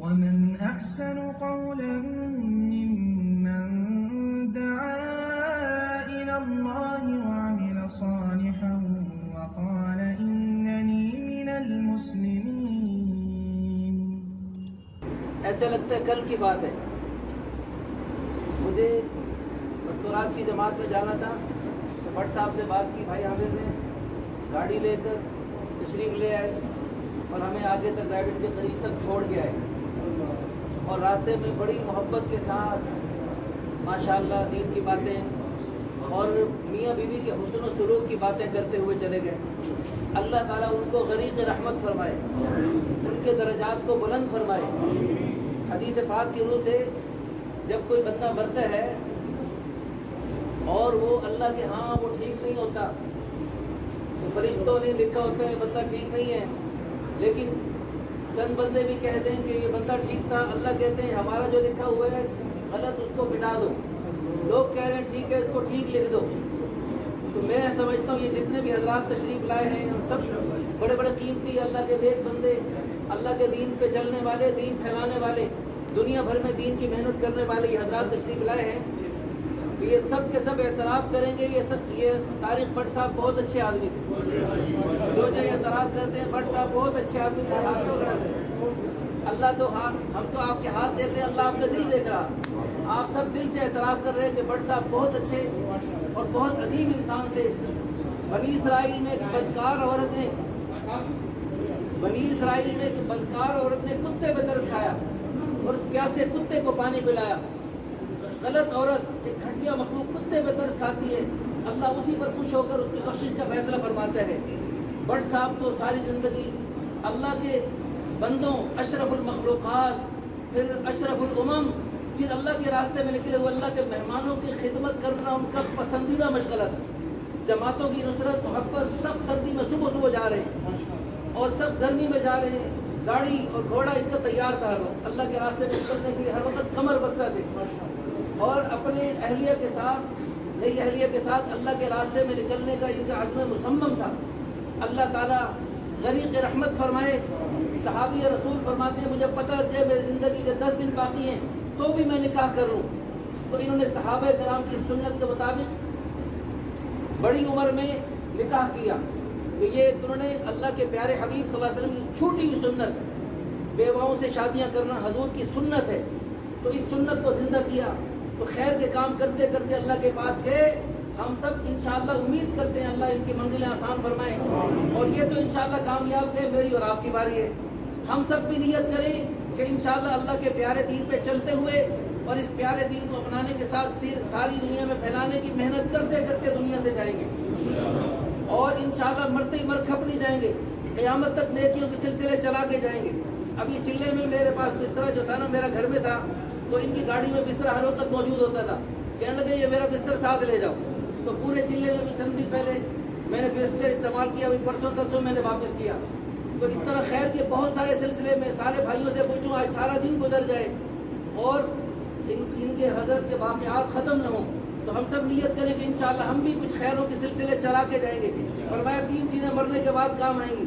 ومن أحسن قولا ممن دعا إلى الله وعمل صالحا وقال إنني من المسلمين. ایسا لگتا ہے کل کی بات ہے، مجھے مستورات کی جماعت میں جانا تھا تو بٹ صاحب سے بات کی، بھائی عامر نے گاڑی لے کر تشریف لے آئے اور ہمیں آگے تک ڈرائیور کے قریب تک چھوڑ کے آئے، اور راستے میں بڑی محبت کے ساتھ ماشاءاللہ دین کی باتیں اور میاں بیوی کے حسن و سلوک کی باتیں کرتے ہوئے چلے گئے. اللہ تعالیٰ ان کو غریق رحمت فرمائے، ان کے درجات کو بلند فرمائے. حدیث پاک کی روح سے جب کوئی بندہ مرتا ہے اور وہ اللہ کے ہاں وہ ٹھیک نہیں ہوتا، تو فرشتوں نے لکھا ہوتا ہے بندہ ٹھیک نہیں ہے، لیکن چند بندے بھی کہہ دیں کہ یہ بندہ ٹھیک تھا، اللہ کہتے ہیں ہمارا جو لکھا ہوا ہے غلط اس کو مٹا دو. لوگ کہہ رہے ہیں ٹھیک ہے اس کو ٹھیک لکھ دو. تو میں سمجھتا ہوں یہ جتنے بھی حضرات تشریف لائے ہیں ان سب بڑے بڑے قیمتی اللہ کے نیک بندے، اللہ کے دین پہ چلنے والے، دین پھیلانے والے، دنیا بھر میں دین کی محنت کرنے والے یہ حضرات تشریف لائے ہیں. تو یہ سب کے سب اعتراف کریں گے یہ طارق بٹ صاحب بہت اچھے آدمی تھے. جو اعتراف کرتے ہیں بٹ صاحب بہت اچھے آدمی تھے، ہاتھ تو کھڑا تھے. اللہ تو ہم تو آپ کے ہاتھ دیکھ رہے ہیں، اللہ آپ کا دل دیکھ رہا. آپ سب دل سے اعتراف کر رہے ہیں کہ بٹ صاحب بہت اچھے اور بہت عظیم انسان تھے. بنی اسرائیل میں ایک بدکار عورت نے کتے پہ ترس کھایا اور اس پیاسے کتے کو پانی پلایا. غلط عورت، ایک گھٹیا مخلوق کتے پہ ترس کھاتی ہے، اللہ اسی پر خوش ہو کر اس کی بخشش کا فیصلہ فرماتا ہے. بٹ صاحب تو ساری زندگی اللہ کے بندوں، اشرف المخلوقات، پھر اشرف الامم، پھر اللہ کے راستے میں نکلے ہوئے اللہ کے مہمانوں کی خدمت کرنا ان کا پسندیدہ مشغلہ تھا. جماعتوں کی نصرت، محبت، سب سردی میں صبح جا رہے ہیں اور سب گرمی میں جا رہے ہیں. گاڑی اور گھوڑا ان کا تیار تھا ہر وقت، اللہ کے راستے میں نکلنے کے لیے ہر وقت کمر بستہ تھے، اور اپنے اہلیہ کے ساتھ، نئی اہلیہ کے ساتھ اللہ کے راستے میں نکلنے کا ان کا عزم مصمم تھا. اللہ تعالیٰ غریق رحمت فرمائے. صحابی رسول فرماتے ہیں مجھے پتہ ہے میری زندگی کے 10 دن باقی ہیں تو بھی میں نکاح کر لوں. تو انہوں نے صحابہ کرام کی سنت کے مطابق بڑی عمر میں نکاح کیا. تو یہ انہوں نے اللہ کے پیارے حبیب صلی اللہ علیہ وسلم کی چھوٹی ہوئی سنت، بیواؤں سے شادیاں کرنا حضور کی سنت ہے، تو اس سنت کو زندہ کیا. تو خیر کے کام کرتے کرتے اللہ کے پاس گئے. ہم سب انشاءاللہ امید کرتے ہیں اللہ ان کی منزلیں آسان فرمائیں، اور یہ تو انشاءاللہ کامیاب ہے، میری اور آپ کی باری ہے. ہم سب بھی نیت کریں کہ انشاءاللہ اللہ کے پیارے دین پہ چلتے ہوئے اور اس پیارے دین کو اپنانے کے ساتھ ساری دنیا میں پھیلانے کی محنت کرتے کرتے دنیا سے جائیں گے، اور انشاءاللہ مرتے ہی مر کھپ نہیں جائیں گے، قیامت تک نیکیوں کے سلسلے چلا کے جائیں گے. ابھی چلے میں میرے پاس بستر جو تھا نا، میرا گھر میں تھا، تو ان کی گاڑی میں بستر ہر وقت موجود ہوتا تھا. کہنے لگے یہ میرا بستر ساتھ لے جاؤ. تو پورے چلے میں بھی چند دن پہلے میں نے بستر استعمال کیا، ابھی پرسوں ترسوں میں نے واپس کیا. تو اس طرح خیر کے بہت سارے سلسلے میں سارے بھائیوں سے پوچھوں آج سارا دن گزر جائے اور ان کے حضرت کے واقعات ختم نہ ہوں. تو ہم سب نیت کریں کہ انشاءاللہ ہم بھی کچھ خیروں کے سلسلے چلا کے جائیں گے. فرمایا 3 چیزیں مرنے کے بعد کام آئیں گی.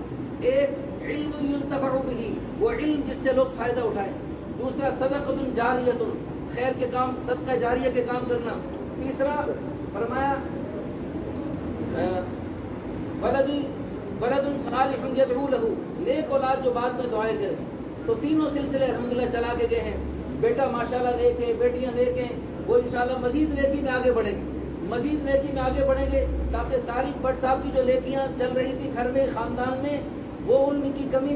ایک علم ينتفع به، وہ علم جس سے لوگ فائدہ اٹھائیں. دوسرا صدقۃ جاریۃ، خیر کے کام، صدقہ جاریہ کے کام کرنا. تیسرا فرمایا ولد صالح يدعو له، نیک اولاد جو بعد میں دعائیں کرے. تو تینوں سلسلے الحمدللہ چلا کے گئے ہیں. بیٹا ماشاءاللہ نیک ہے، بیٹیاں نیک ہیں، وہ انشاءاللہ مزید نیکی میں آگے بڑھیں گے، مزید نیکی میں آگے بڑھیں گے، تاکہ طارق بٹ صاحب کی جو نیکیاں چل رہی تھی گھر میں، خاندان میں، وہ ان کی کمی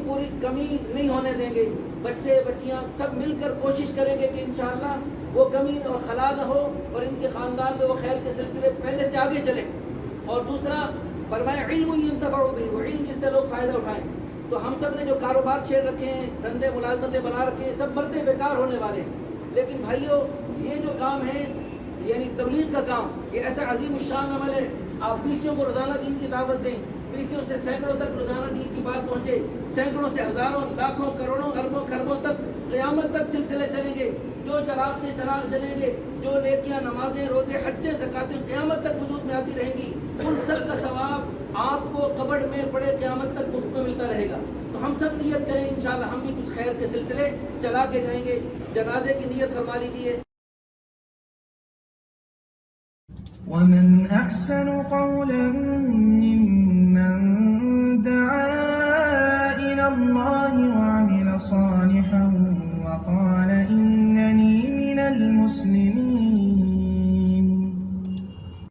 نہیں ہونے دیں گے. بچے بچیاں سب مل کر کوشش کریں گے کہ انشاءاللہ وہ کمی اور خلا نہ ہو اور ان کے خاندان میں وہ خیر کے سلسلے پہلے سے آگے چلیں. اور دوسرا فرمایا علم ينتفع به، وہ علم جس سے لوگ فائدہ اٹھائیں. تو ہم سب نے جو کاروبار چھیڑ رکھے ہیں، دھندے ملازمتیں بنا رکھے ہیں، سب مرتے بیکار ہونے والے ہیں. لیکن بھائیو یہ جو کام ہے یعنی تبلیغ کا کام، یہ ایسا عظیم الشان عمل ہے. آپ بیسیوں کو روزانہ دین کی دعوت دیں، فیسوں سے سینکڑوں تک روزانہ دین کی بات پہنچے، سینکڑوں سے ہزاروں، لاکھوں، کروڑوں، اربوں، خربوں تک قیامت تک سلسلے چلیں گے. جو چراغ سے چراغ جلیں گے، جو نیکیاں، نمازیں، روزے، حجیں، زکاتیں قیامت تک وجود میں آتی رہیں گی، ان سب کا ثواب آپ کو قبر میں بڑے قیامت تک مفت میں ملتا رہے گا. تو ہم سب نیت کریں انشاءاللہ ہم بھی کچھ خیر کے سلسلے چلا کے جائیں گے. جنازے کی نیت فرما لیجئے. ومن أحسن قولا ممن دعا إلى الله وعمل صالحا وقال إنني من المسلمين